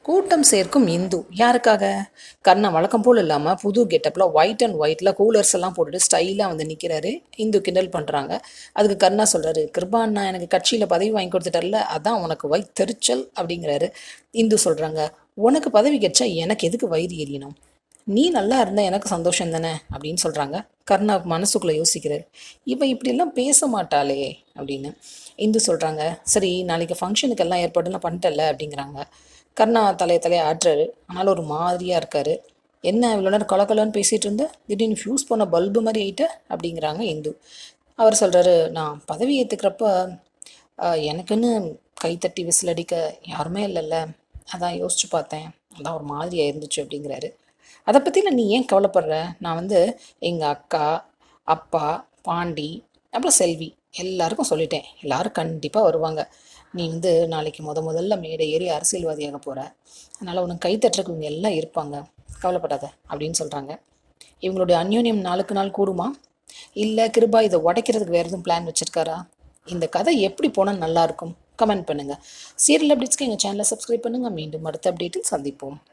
கூட்டம் சேர்க்கும் இந்து யாருக்காக? கர்ணா வழக்கம் போல் இல்லாமல் புது கெட்டப்பில் ஒயிட் அண்ட் ஒயிட்டில் கூலர்ஸ் எல்லாம் போட்டுட்டு ஸ்டைலாக வந்து நிற்கிறாரு. இந்து கிண்டல் பண்ணுறாங்க. அதுக்கு கர்ணா சொல்கிறாரு, கிருபா அண்ணா எனக்கு கட்சியில் பதவி வாங்கி கொடுத்துட்டார்ல, அதான் உனக்கு வயித்தெரிச்சல் அப்படிங்கிறாரு. இந்து சொல்கிறாங்க, உனக்கு பதவி கிடைச்சா எனக்கு எதுக்கு வயிறு எரியணும்? நீ நல்லா இருந்தால் எனக்கு சந்தோஷம் தானே அப்படின்னு சொல்கிறாங்க. கர்ணா மனசுக்குள்ளே யோசிக்கிறார், இவன் இப்படியெல்லாம் பேச மாட்டாளே அப்படின்னு. இந்து சொல்கிறாங்க, சரி நாளைக்கு ஃபங்க்ஷனுக்கெல்லாம் ஏற்பாடுலாம் பண்ணிட்டல அப்படிங்கிறாங்க. கர்ணா தலையை ஆட்டுறாரு. ஆனாலும் ஒரு மாதிரியாக இருக்கார். என்ன இவ்வளோ நேரம் கலக்கலன்னு பேசிகிட்டு இருந்த, திடீர்னு ஃப்யூஸ் பண்ண பல்பு மாதிரி ஆகிட்ட அப்படிங்கிறாங்க இந்து. அவர் சொல்கிறாரு, நான் பதவி ஏற்றுக்கிறப்ப எனக்குன்னு கைத்தட்டி விசில் அடிக்க யாருமே இல்லைல்ல, அதான் யோசிச்சு பார்த்தேன், அதான் ஒரு மாதிரியாக இருந்துச்சு அப்படிங்கிறாரு. அதை பற்றிலாம் நீ ஏன் கவலைப்படுற? நான் வந்து எங்கள் அக்கா, அப்பா, பாண்டி, அப்புறம் செல்வி எல்லாருக்கும் சொல்லிட்டேன், எல்லாரும் கண்டிப்பாக வருவாங்க. நீ வந்து நாளைக்கு முதல்ல மேடை ஏறி அரசியல்வாதியாக போகிற, அதனால் உனக்கு கைத்தட்டுறக்கு இவங்க எல்லாம் இருப்பாங்க, கவலைப்படாத அப்படின்னு சொல்கிறாங்க. இவங்களுடைய அந்யோன்யம் நாளுக்கு நாள் கூடுமா, இல்லை கிருபா இதை உடைக்கிறதுக்கு வேறு எதுவும் பிளான் வச்சுருக்காரா? இந்த கதை எப்படி போனால் நல்லாயிருக்கும்? கமெண்ட் பண்ணுங்கள். சீரியல் அப்டேட்ஸ்க்கு எங்கள் சேனலை சப்ஸ்கிரைப் பண்ணுங்கள். மீண்டும் அடுத்த அப்டேட்டில் சந்திப்போம்.